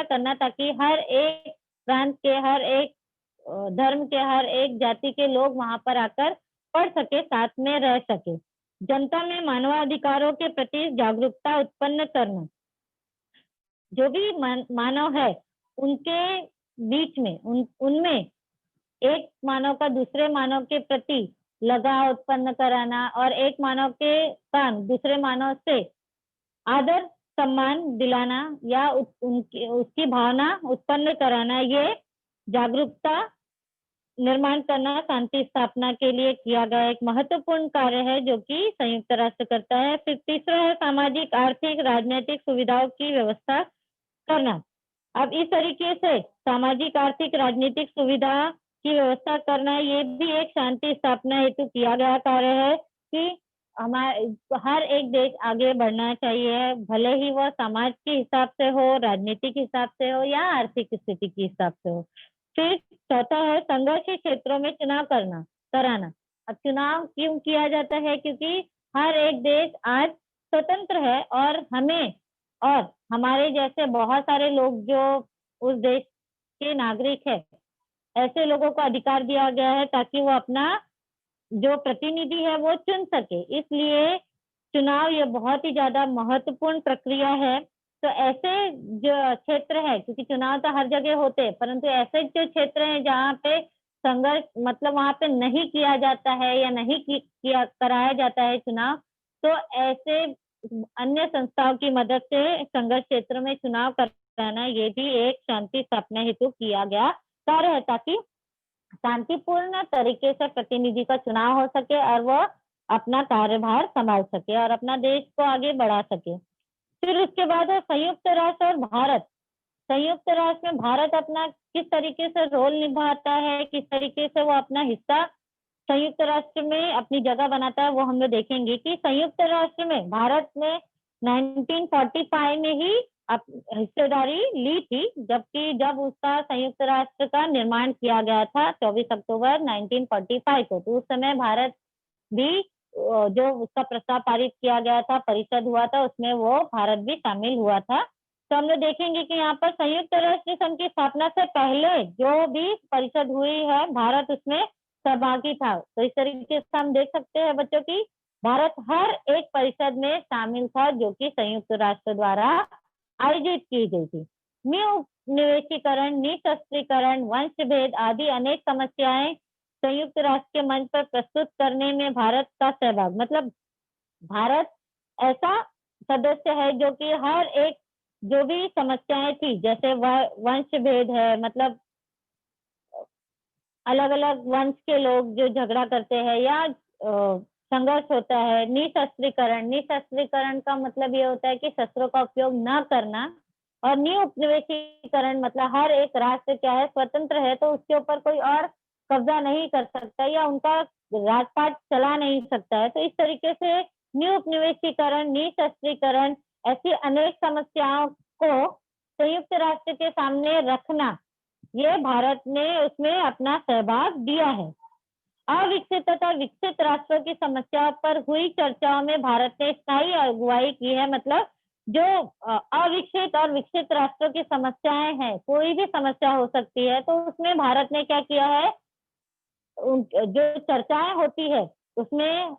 करना, ताकि हर एक प्रांत के, हर एक धर्म के, हर एक जाति के लोग वहां पर आकर पढ़ सके, साथ में रह सके। जनता में मानवाधिकारों के प्रति जागरूकता उत्पन्न करना, जो भी मानव है उनके बीच में, उनमें एक मानव का दूसरे मानव के प्रति लगाव उत्पन्न कराना और एक मानव के कारण दूसरे मानव से आदर सम्मान दिलाना या उसकी भावना उत्पन्न कराना, ये जागरूकता निर्माण करना शांति स्थापना के लिए किया गया एक महत्वपूर्ण कार्य है, जो कि संयुक्त राष्ट्र करता है। फिर तीसरा है सामाजिक, आर्थिक, राजनीतिक सुविधाओं की व्यवस्था करना। अब इस तरीके से सामाजिक, आर्थिक, राजनीतिक सुविधा की व्यवस्था करना, ये भी एक शांति स्थापना हेतु किया गया कार्य है कि हमारे हर एक देश आगे बढ़ना चाहिए, भले ही वह समाज के हिसाब से हो, राजनीतिक हिसाब से हो या आर्थिक स्थिति के हिसाब से हो। फिर चौथा है संघर्षी क्षेत्रों में चुनाव कराना। अब चुनाव क्यों किया जाता है, क्योंकि हर एक देश आज स्वतंत्र है और हमें और हमारे जैसे बहुत सारे लोग जो उस देश के नागरिक है, ऐसे लोगों को अधिकार दिया गया है ताकि वो अपना जो प्रतिनिधि है वो चुन सके। इसलिए चुनाव ये बहुत ही ज्यादा महत्वपूर्ण प्रक्रिया है। तो ऐसे जो क्षेत्र है, क्योंकि चुनाव तो हर जगह होते हैं, परंतु ऐसे जो क्षेत्र हैं जहाँ पे संघर्ष, मतलब वहां पे नहीं किया जाता है या नहीं किया कराया जाता है चुनाव, तो ऐसे अन्य संस्थाओं की मदद से संघर्ष क्षेत्र में चुनाव कराना, ये भी एक शांति स्थापना हेतु किया गया कार्य है, ताकि शांतिपूर्ण तरीके से प्रतिनिधि का चुनाव हो सके और वो अपना कार्यभार संभाल सके और अपना देश को आगे बढ़ा सके। फिर उसके बाद है संयुक्त राष्ट्र और भारत। संयुक्त राष्ट्र में भारत अपना किस तरीके से रोल निभाता है, किस तरीके से वो अपना हिस्सा संयुक्त राष्ट्र में अपनी जगह बनाता है, वो हम लोग देखेंगे कि संयुक्त राष्ट्र में भारत ने 1945 में ही हिस्सेदारी ली थी, जबकि जब उसका संयुक्त राष्ट्र का निर्माण किया गया था 24 अक्टूबर 1945 को, तो उस समय भारत भी जो उसका प्रस्ताव पारित किया गया था, परिषद हुआ था, उसमें वो भारत भी शामिल हुआ था। तो हम लोग देखेंगे कि यहाँ पर संयुक्त राष्ट्र संघ की स्थापना से पहले जो भी परिषद हुई है, भारत उसमें सहभागी था। तो इस तरीके से हम देख सकते हैं बच्चों की भारत हर एक परिषद में शामिल था जो कि संयुक्त राष्ट्र द्वारा आयोजित की गई थी। निवेशीकरण, निशस्त्रीकरण, वंश भेद आदि अनेक समस्याएं संयुक्त राष्ट्र के मंच पर प्रस्तुत करने में भारत का सहभाग, मतलब भारत ऐसा सदस्य है जो कि हर एक जो भी समस्याएं थी, जैसे वंश भेद है, मतलब अलग अलग वंश के लोग जो झगड़ा करते हैं या संघर्ष होता है। निशस्त्रीकरण, निशस्त्रीकरण का मतलब ये होता है कि शस्त्रों का उपयोग न करना, और निउपनिवेशीकरण मतलब हर एक राष्ट्र क्या है, स्वतंत्र है, तो उसके ऊपर कोई और कब्जा नहीं कर सकता या उनका राजपाट चला नहीं सकता है। तो इस तरीके से निउपनिवेशीकरण, निशस्त्रीकरण, ऐसी अनेक समस्याओं को संयुक्त राष्ट्र के सामने रखना, ये भारत ने उसमें अपना सहभाग दिया है। अविकसित तथा विकसित राष्ट्रों की समस्या पर हुई चर्चाओं में भारत ने स्थायी अगुवाई की है, मतलब जो अविकसित और विकसित राष्ट्रों की समस्याएं हैं, कोई भी समस्या हो सकती है, तो उसमें भारत ने क्या किया है, जो चर्चाएं होती है उसमें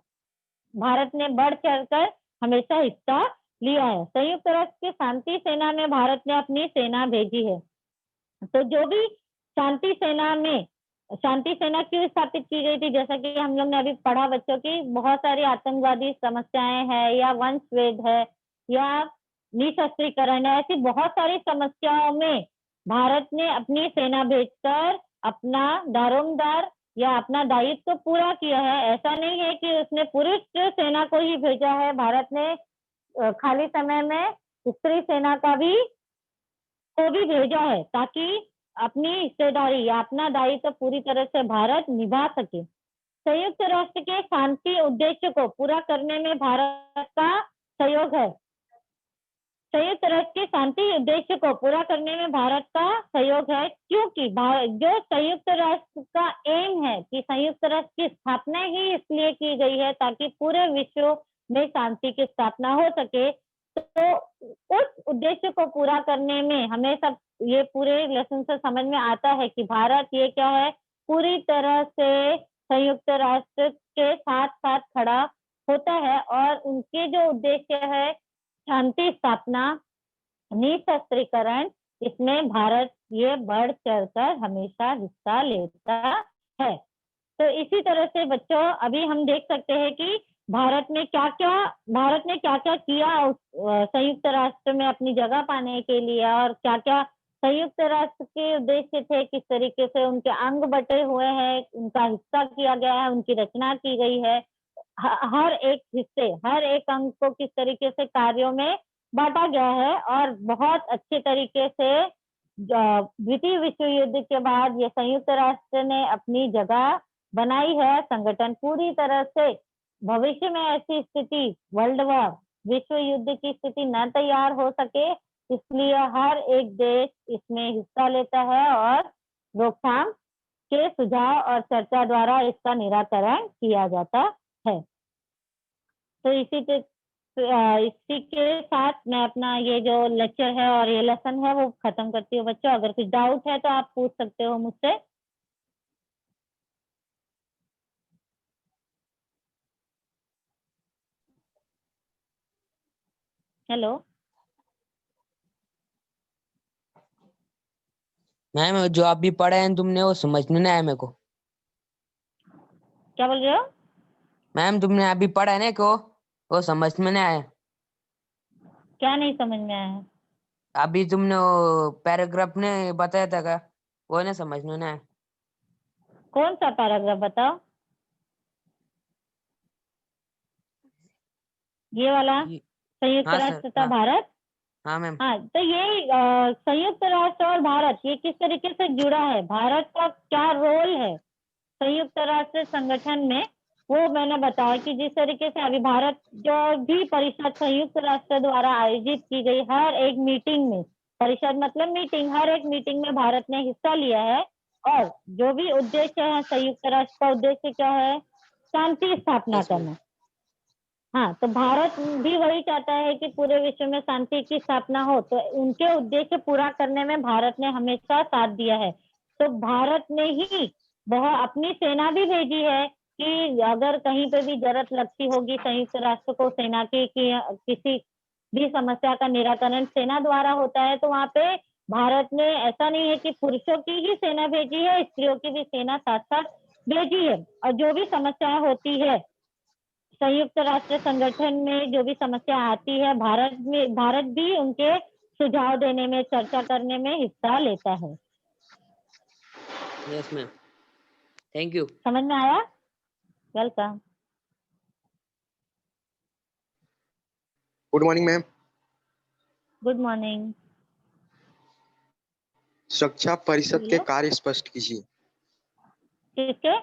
भारत ने बढ़ चढ़कर हमेशा हिस्सा लिया है। संयुक्त राष्ट्र की शांति सेना में भारत ने अपनी सेना भेजी है। तो जो भी शांति सेना क्यों स्थापित की गई थी, जैसा कि हम लोग ने अभी पढ़ा बच्चों की, बहुत सारी आतंकवादी समस्याएं हैं या वंशवेद है या निशस्त्रीकरण है, ऐसी बहुत सारी समस्याओं में भारत ने अपनी सेना भेजकर अपना दारोमदार या अपना दायित्व तो पूरा किया है। ऐसा नहीं है कि उसने पुरुष सेना को ही भेजा है, भारत ने खाली समय में स्त्री सेना को भी भेजा है, ताकि अपनी हिस्सेदारी या अपना दायित्व तो पूरी तरह से भारत निभा सके। संयुक्त राष्ट्र के शांति उद्देश्य को पूरा करने में भारत का सहयोग है। संयुक्त राष्ट्र के शांति उद्देश्य को पूरा करने में भारत का सहयोग है, क्योंकि जो संयुक्त राष्ट्र का एम है कि संयुक्त राष्ट्र की स्थापना ही इसलिए की गई है ताकि पूरे विश्व में शांति की स्थापना हो सके। तो उस उद्देश्य को पूरा करने में हमें सब ये पूरे लेसन से समझ में आता है कि भारत ये क्या है, पूरी तरह से संयुक्त राष्ट्र के साथ साथ खड़ा होता है और उनके जो उद्देश्य है शांति स्थापना, निशस्त्रीकरण, इसमें भारत ये बढ़ चढ़कर हमेशा हिस्सा लेता है। तो इसी तरह से बच्चों अभी हम देख सकते हैं कि भारत ने क्या क्या किया संयुक्त राष्ट्र में अपनी जगह पाने के लिए, और क्या क्या संयुक्त राष्ट्र के उद्देश्य थे, किस तरीके से उनके अंग बटे हुए हैं, उनका हिस्सा किया गया है, उनकी रचना की गई है, हर एक हिस्से, हर एक अंग को किस तरीके से कार्यों में बांटा गया है। और बहुत अच्छे तरीके से द्वितीय विश्व युद्ध के बाद ये संयुक्त राष्ट्र ने अपनी जगह बनाई है। संगठन पूरी तरह से भविष्य में ऐसी स्थिति, वर्ल्ड वॉर, विश्व युद्ध की स्थिति न तैयार हो सके, इसलिए हर एक देश इसमें हिस्सा लेता है और रोकथाम के सुझाव और चर्चा द्वारा इसका निराकरण किया जाता है। तो इसी के साथ मैं अपना ये जो लेक्चर है और ये लेसन है वो खत्म करती हूँ बच्चों। अगर कुछ डाउट है तो आप पूछ सकते हो मुझसे। हेलो मैम, जो आप भी पढ़े हैं तुमने वो समझ में नहीं आया मेरे को। क्या बोल रहे हो? मैम, तुमने अभी पढ़ा है ना को वो समझ में नहीं आया। क्या नहीं समझ में आया? अभी तुमने वो पैराग्राफ ने बताया था का, वो ना समझ में ना आया। कौन सा पैराग्राफ बताओ? ये वाला, ये- संयुक्त हाँ सर, राष्ट्र तथा हाँ भारत। हाँ मैम। हाँ, तो ये संयुक्त राष्ट्र और भारत ये किस तरीके से जुड़ा है, भारत का क्या रोल है संयुक्त राष्ट्र संगठन में, वो मैंने बताया कि जिस तरीके से अभी भारत जो भी परिषद संयुक्त राष्ट्र द्वारा आयोजित की गई हर एक मीटिंग में, परिषद मतलब मीटिंग, हर एक मीटिंग में भारत ने हिस्सा लिया है, और जो भी उद्देश्य है संयुक्त राष्ट्र का उद्देश्य क्या है, शांति स्थापना यस मैम। करना। हाँ, तो भारत भी वही चाहता है कि पूरे विश्व में शांति की स्थापना हो, तो उनके उद्देश्य पूरा करने में भारत ने हमेशा साथ दिया है। तो भारत ने ही वह अपनी सेना भी भेजी है कि अगर कहीं पे भी जरूरत लगती होगी संयुक्त राष्ट्र को सेना की कि किसी भी समस्या का निराकरण सेना द्वारा होता है, तो वहां पे भारत ने ऐसा नहीं है कि पुरुषों की ही सेना भेजी है, स्त्रियों की भी सेना साथ साथ भेजी है, और जो भी समस्याएं होती है संयुक्त राष्ट्र संगठन में, जो भी समस्या आती है, भारत भी उनके सुझाव देने में, चर्चा करने में हिस्सा लेता है। Yes ma'am, thank you. समझ में आया? Welcome. Good morning ma'am. Good morning. सुरक्षा परिषद के बोलो। कार्य स्पष्ट कीजिए। किसके?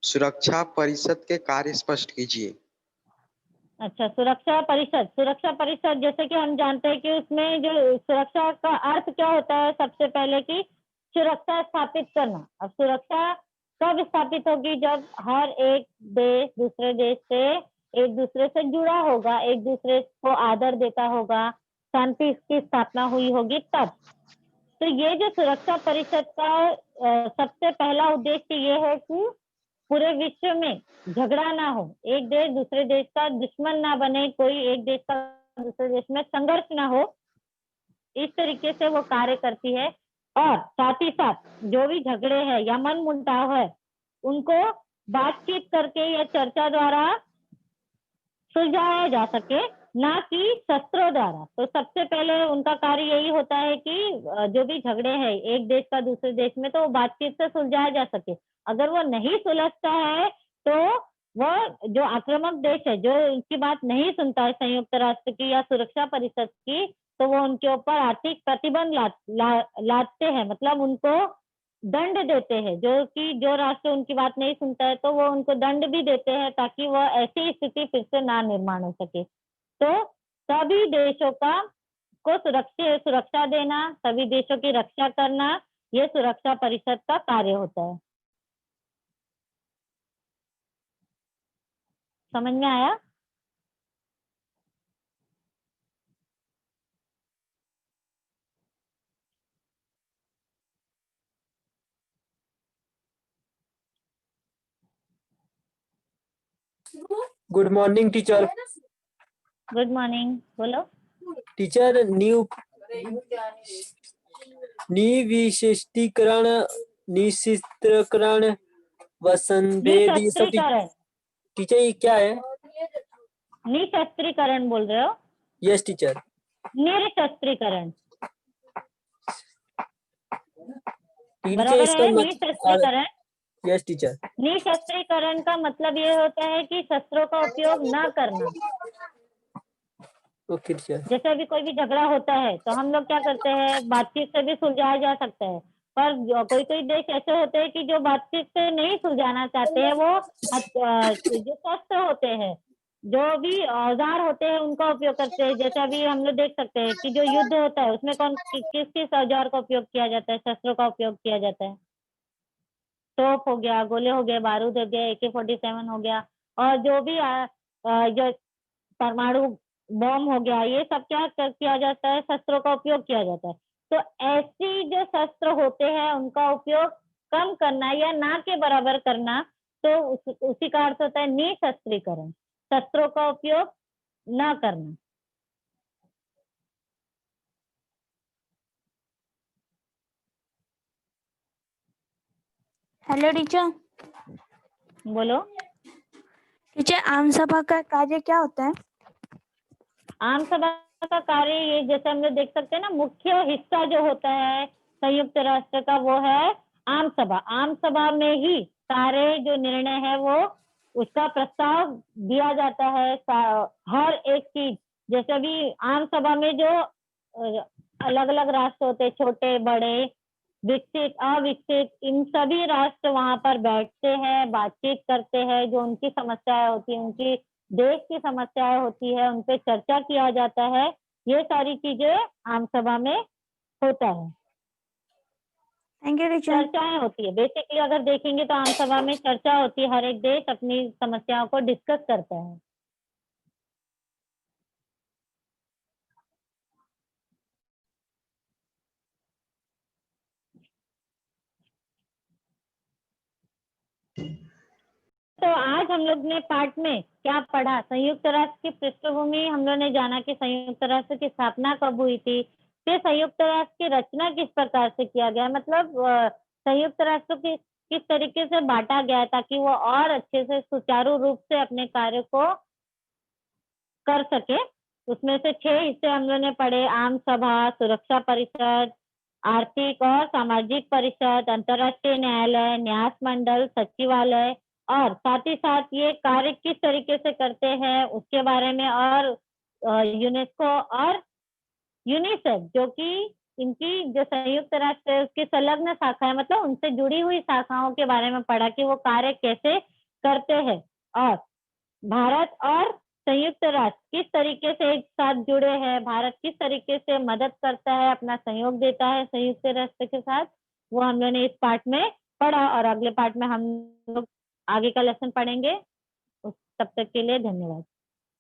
सुरक्षा परिषद के कार्य स्पष्ट कीजिए। अच्छा, सुरक्षा परिषद। सुरक्षा परिषद जैसे कि हम जानते हैं कि उसमें जो सुरक्षा का अर्थ क्या होता है, सबसे पहले कि सुरक्षा स्थापित करना। अब सुरक्षा कब स्थापित होगी, जब हर एक देश दूसरे देश से एक दूसरे से जुड़ा होगा, एक दूसरे को आदर देता होगा, शांति की स्थापना हुई होगी तब। तो ये जो सुरक्षा परिषद का सबसे पहला उद्देश्य ये है कि पूरे विश्व में झगड़ा ना हो, एक देश दूसरे देश का दुश्मन ना बने, कोई एक देश का दूसरे देश में संघर्ष ना हो, इस तरीके से वो कार्य करती है। और साथ ही साथ जो भी झगड़े हैं या मन मुटाव है, उनको बातचीत करके या चर्चा द्वारा सुलझाया जा सके, ना कि शस्त्रों द्वारा। तो सबसे पहले उनका कार्य यही होता है कि जो भी झगड़े हैं एक देश का दूसरे देश में, तो बातचीत से सुलझाया जा सके। अगर वो नहीं सुलझता है तो वह जो आक्रामक देश है, जो उनकी बात नहीं सुनता है संयुक्त राष्ट्र की या सुरक्षा परिषद की, तो वो उनके ऊपर आर्थिक प्रतिबंध लादते हैं, मतलब उनको दंड देते हैं। जो राष्ट्र उनकी बात नहीं सुनता है तो वो उनको दंड भी देते हैं, ताकि वह ऐसी स्थिति फिर से ना निर्माण हो सके। तो सभी देशों को सुरक्षा देना, सभी देशों की रक्षा करना, ये सुरक्षा परिषद का कार्य होता है। समझ में आया? Good morning teacher. Good morning. बोलो। टीचर, निविशिष्टीकरण, निशिस्त्रीकरण व संभेद, ये सब निशस्त्रीकरण। टीचर ये क्या है? निशस्त्रीकरण बोल रहे हो? Yes teacher. निशस्त्रीकरण टीचर बराबर इसका है, निशस्त्रीकरण। Yes teacher. निशस्त्रीकरण का मतलब ये होता है कि शस्त्रों का उपयोग न करना। Okay teacher. जैसे अभी कोई भी झगड़ा होता है तो हम लोग क्या करते हैं, बातचीत से भी सुलझाया जा सकता है, पर कोई कोई देश ऐसे होते हैं कि जो बातचीत से नहीं सुलझाना चाहते हैं, वो जो शस्त्र होते हैं, जो भी औजार होते हैं, उनका उपयोग करते हैं। जैसे अभी हम लोग देख सकते हैं कि जो युद्ध होता है उसमें किस किस औजार का उपयोग किया जाता है, शस्त्रों का उपयोग किया जाता है। तोप हो गया, गोले हो गए, बारूद हो गया, AK-47 हो गया, और जो भी जो परमाणु बम हो गया, ये सब क्या किया जाता है, शस्त्रों का उपयोग किया जाता है। तो ऐसी जो शस्त्र होते हैं उनका उपयोग कम करना या ना के बराबर करना, तो उसी का अर्थ होता है निशस्त्रीकरण, शस्त्रों का उपयोग ना करना। Hello teacher. बोलो। टीचर, आम सभा का कार्य क्या होता है? आम सभा का कार्य ये जैसे हम लोग देख सकते हैं ना, मुख्य हिस्सा जो होता है संयुक्त राष्ट्र का वो है आम सभा। आम सभा में ही सारे जो निर्णय है वो उसका प्रस्ताव दिया जाता है। हर एक चीज, जैसे भी आम सभा में जो अलग अलग राष्ट्र होते हैं, छोटे बड़े, विकसित अविकसित, इन सभी राष्ट्र वहां पर बैठते हैं, बातचीत करते हैं, जो उनकी समस्याएं होती है, उनकी देश की समस्याएं होती है, उन पे चर्चा किया जाता है। ये सारी चीजें आम सभा में होता है। Thank you teacher. चर्चाएं होती है, बेसिकली अगर देखेंगे तो आम सभा में चर्चा होती है, हर एक देश अपनी समस्याओं को डिस्कस करता है। तो आज हम लोग ने पाठ में क्या पढ़ा? संयुक्त राष्ट्र की पृष्ठभूमि हम लोग ने जाना कि संयुक्त राष्ट्र की स्थापना कब हुई थी, फिर संयुक्त राष्ट्र की रचना किस प्रकार से किया गया, मतलब संयुक्त राष्ट्र की किस तरीके से बांटा गया है ताकि वो और अच्छे से सुचारू रूप से अपने कार्य को कर सके। उसमें से 6 हिस्से हम लोग ने पढ़े: आम सभा, सुरक्षा परिषद, आर्थिक और सामाजिक परिषद, अंतर्राष्ट्रीय न्यायालय, न्यास मंडल, सचिवालय, और साथ ही साथ ये कार्य किस तरीके से करते हैं उसके बारे में, और यूनेस्को और यूनिसेफ जो कि इनकी जो संयुक्त राष्ट्र है उसकी संलग्न शाखा है, मतलब उनसे जुड़ी हुई शाखाओं के बारे में पढ़ा कि वो कार्य कैसे करते हैं, और भारत और संयुक्त राष्ट्र किस तरीके से एक साथ जुड़े हैं, भारत किस तरीके से मदद करता है, अपना सहयोग देता है संयुक्त राष्ट्र के साथ, वो हम लोग ने इस पार्ट में पढ़ा। और अगले पार्ट में हम लोग आगे का लेसन पढ़ेंगे। तब तक के लिए धन्यवाद।